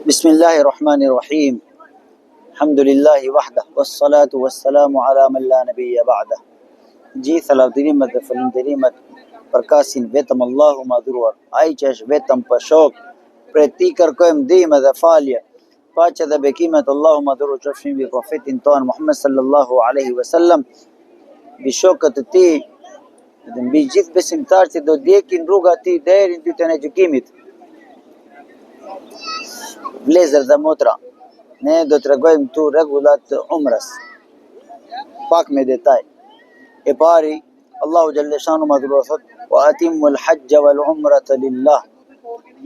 بسم الله الرحمن الرحيم الحمد لله وحده والصلاة والسلام على من لا نبي بعده جي ثلاثينمت فلندريمت perkasin vetëm Allahu madhruar, ai që është vetëm për shok, prej tij kërkojmë ndihmë dhe falje. Paqja dhe bekimet Allahu madhruar qofshin mbi profetin tonë Muhammed sallallahu alaihi wasallam, mbi shokët e tij dhe mbi gjithë besimtarët që do ndjekin rrugat e tij deri në ditën e gjykimit. Vlezër dhe motra, ne do të tregojmë këtu rregullat të umrës, pak me detaj. E pari, Allahu xhalleshanu madhruar thot: "Wa atimul hajja wal umrata lillah."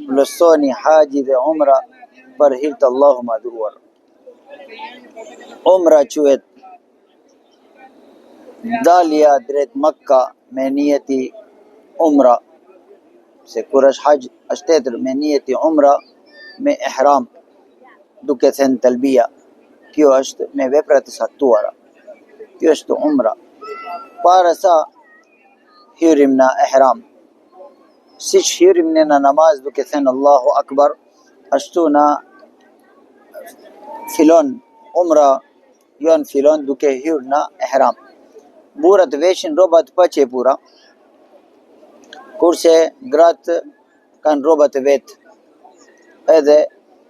Plotësoni haji dhe umra për hir të Allahu madhruar. Umra quhet dalja drejt Mekka me niyeti umra, se kur është haj është tjetër me niyeti umra me ihram, duke thënë talbia. Kjo është me vepra të saktuara. Kjo është umra. Para sa hyrim në ihram, siç hyrim në namaz duke thënë Allahu Akbar, ashtu na filon umra, filon duke hyrë në ihram. Burrat veshin rroba të paqepura, kurse gratë kanë rroba të vetë, edhe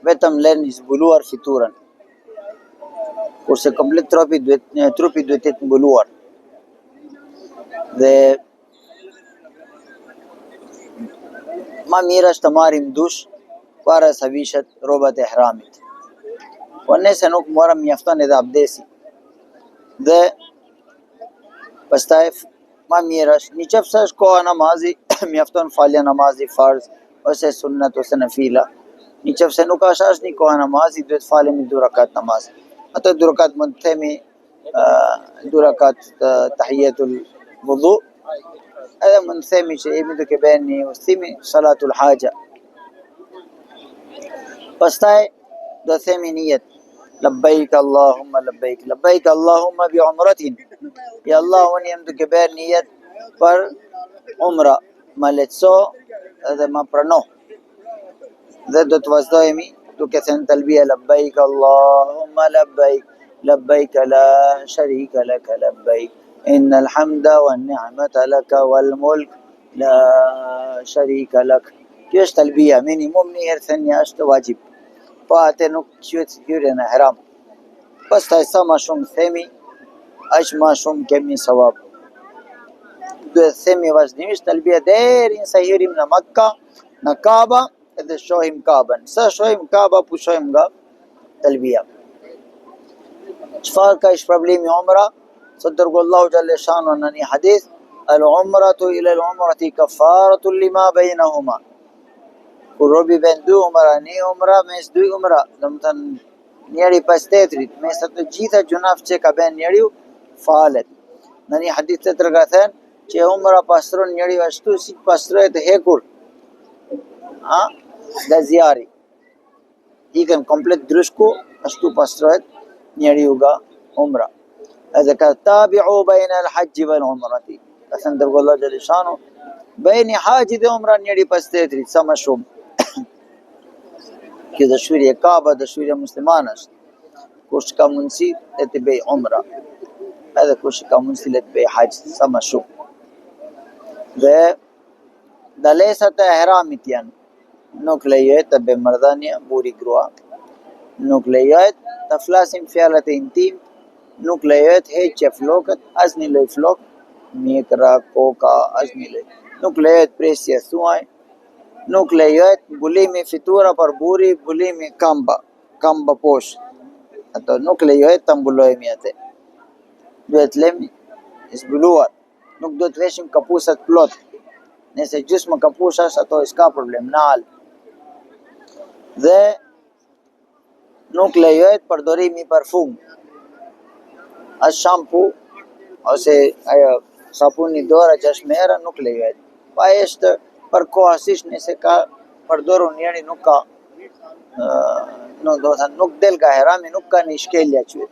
vetëm lënë zbuluar fiturën, kurse komplet trupi duhet të jetë mbuluar. Dhe ma mirë është të marrim dush para sa vishet rrobat e ihramit. Po nëse nuk morëm, mjafton edhe abdesi. Dhe pastaj ma mirë është, nëse është koha namazi, mjafton falja namazi farz ose sunnet ose nafila. Nëse nuk është asnjë koha namazi, duhet falemi 2 rakat namaz. Ato 2 rakat mund të themi 2 rakat tahiyatul wudu, edhe mund të themi që jemi duke bërë një udhëtimi salatul haja. Pastaj do themi niyet: labbaik Allahumma labbaik, labbaik Allahumma bi umratin. Ja Allah, unë jam duke bërë niyet për umra, ma lehtëso edhe ma prano. Dhe do të vazhdojmë duke thënë talbia: labbaik Allahumma labbaik, labbaik la sharika lak labbaik, innal hamda wan ni'mata laka wal mulk la sharika lak. Kjo është talbia, minimum një herë thënia është wajib. Po atë nuk quhet hyrje në ihram. Pastaj sa më shumë themi, aq më shumë kemi sawab. Duhet themi vazhdimisht talbia deri sa hyrim në Mekka, në Kaaba, edhe shohim Kaabën. Sa shohim Kaaba, pushojmë nga talbia. Çfarë ka ish problemi umra? Sot dërgoi Allahu xhalleshanu në një hadith: al-umratu ila al-umrati kafaratun lima bainahuma. Kur robi bën 2 umra, një umra mes 2 umra, domethënë njëri pas tjetrit, mes të gjitha gjunaf që ka bën njeriu, falet. Në një hadith tjetër ka thënë që umra pastron njeriu ashtu si pastrohet e hekur nga zjarri. Ikën komplet drushku, ashtu pastrohet njeriu nga umra. Edhe ka tabi'u bayna al-hajji wal umrati. Ka thënë dërgoi Allahu xhaleshanu, bëjeni haji dhe umra njëri pas tjetrit sa më shumë. Kjo dëshirë e Kaaba, dëshirë e muslimanëve është. Kush ka mundësi le të bëj umra, edhe kush ka mundësi le të bëj hajj sa më shumë. Dhe dalesat e ihramit janë: nuk lejohet të bëjmë marrëdhënie burri grua, nuk lejohet të flasim fjalët e intimt, nuk lejohet heqja flokët, asnjë lloj flok, mjekra, koka, asnjë lloj. Nuk lejohet presja thuaj, nuk lejohet mbulimi fitura për burri, mbulimi kamba poshtë. Ato nuk lejohet të mbulojmë atë. Duhet lëmë zbuluar. Nuk do të veshim kapusat plot. Nëse gjysmë kapushash, ato s'ka problem, nal. Dhe nuk lejohet përdorimi i parfum. As shampu ose ajo sapuni dora 6 mera nuk lejohet. Pa është për kohësisht, nëse ka përdorur njëri nuk ka nuk del nga ihrami, nuk ka një shkelja qytet.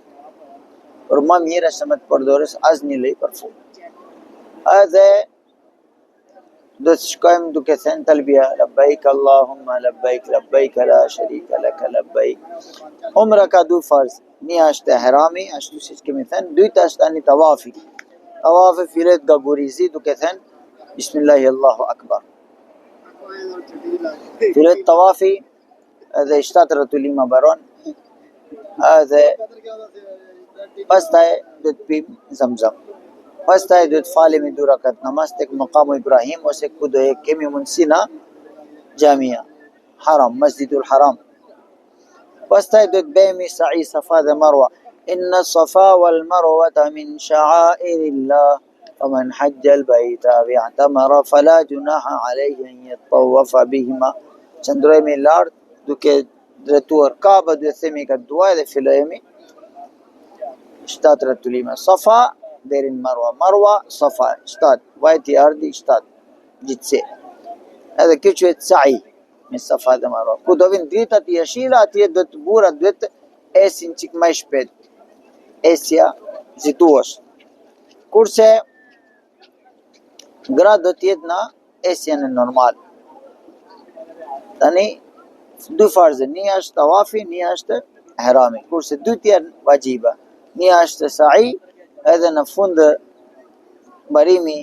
Por më mirë është me të përdorës asnjë lloj parfum. Edhe do të shkojmë duke thënë talbia, labbaik Allahumma labbaik, labbaik la sharika laka labbaik. Umra ka dy farz. Një është ihrami, ashtu siç kemi thënë, dyta është tani tawafi. Tawafi fillet nga gurizi duke thënë Bismillahi Allahu Akbar. Fillet tawafi edhe i 7 rrotulima baron, edhe pastaj do të pim Zamzam. Pastaj do të falemi 2 rakat namaz tek maqamu Ibrahim ose ku do kemi mundësi na xhamia Haram, Masjidul Haram. Pastaj do të bëjmë sa'i Safa dhe Marwa. Inna Safa wal Marwata min sha'airillah. فمن حج البيت أو اعتمر فلا جناح عليه أن يطوف بهما. Qëndrojmë lart duke drejtuar Kaaba, duhet themi ka dua dhe fillojmë 7 rrotulime. Safa deri në Marwa, Marwa Safa 7, vajti ardhi 7 gjithsej. Edhe kjo quhet sa'i me Safa dhe Marwa. Ku do vinë dritat e jeshila, atje do të burrat duhet esin çik më shpejt. Esja zituash. Kurse gra do të jetë në esjen e normal. Tani dy farze, një është tawafi, një është ihrami. Kurse dy tjerë vajiba. Një është sa'i, edhe në fund barimi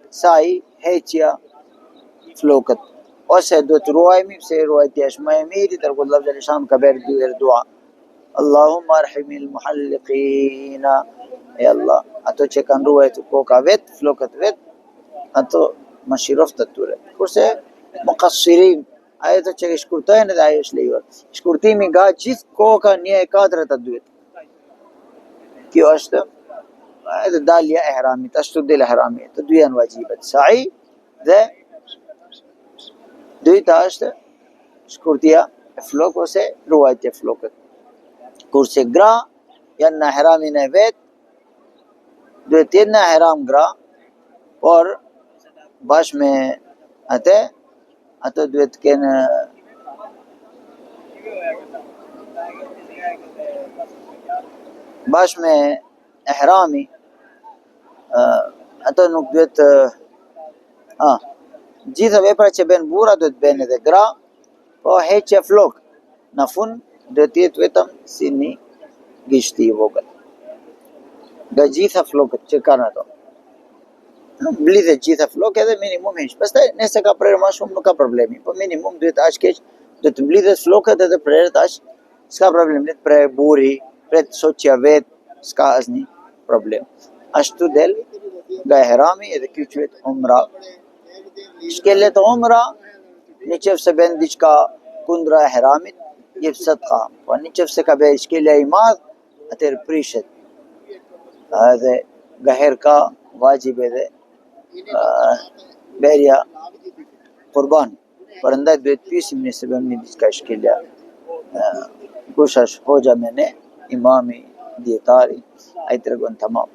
sa'i, heqja flokët. Ose do të ruajmi, pse ruajtja është më e miri, tërku Allah Gjallishan ka bërë 2 herë dua. Allahumma arhimil muhalliqina. E Allah, ato që kanë ruajtur koka vetë, flokët vetë, ato më shiroft të tyre. Kurse muqassirin, ato që shkurtojnë edhe ajo është lejuar. Shkurtimi nga gjithë koka 1/4 të dytë. Kjo është edhe dalja e ihramit, ashtu del ihrami. Të dy janë vajibat, sa'i dhe dyta është shkurtia e flok ose ruajtja e flokët. Kurse gra janë në ihramin e vet, duhet të jenë në ihram gra, por bashkë me ato duhet të kenë bashkë me ihrami, ato nuk duhet gjitha veprat që bën burra duhet bën edhe gra, po heqja flok në fund duhet të jetë vetëm si një gishti i vogël. Nga gjitha flokët që kanë ato. Mblidhet gjitha flokët edhe minimum heq. Pastaj nëse ka prerë më shumë nuk ka problemi, po minimum duhet aq keq, do të mblidhet flokët edhe prerët aq, s'ka problem, le të prerë burri, pret shoqja vet, s'ka asnjë problem. Ashtu del nga ihrami edhe ky quhet umra. Shkelet umra, në qoftë se bën diçka kundra ihramit, jep sadqa. Po në qoftë se ka bërë shkelja i madh, atëherë prishet. Edhe gaher ka vajib edhe berja qurban. Prandaj duhet pyesim nëse bëni diçka shkelja. Kush është hoxha me ne, imami, dietari, ai tregon tamam.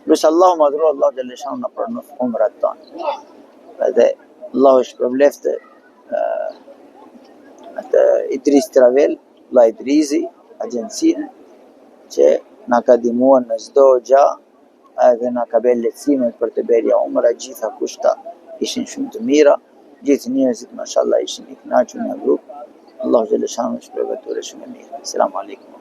Lusë Allahu madhru, Allahu Gjallishan në pranuf umrat tonë. Edhe Allahu shpërblefte atë Idris Travel, la Idrizi, agjensinë, që na ka ndihmuar në çdo gjë, edhe na ka bërë lehtësime për të bërja umra, gjitha kushta ishin shumë të mira, gjithë njerëzit mashallah ishin i kënaqur në grup. Allahu Gjallishan shpërblefte shumë mirë. Selamun alejkum.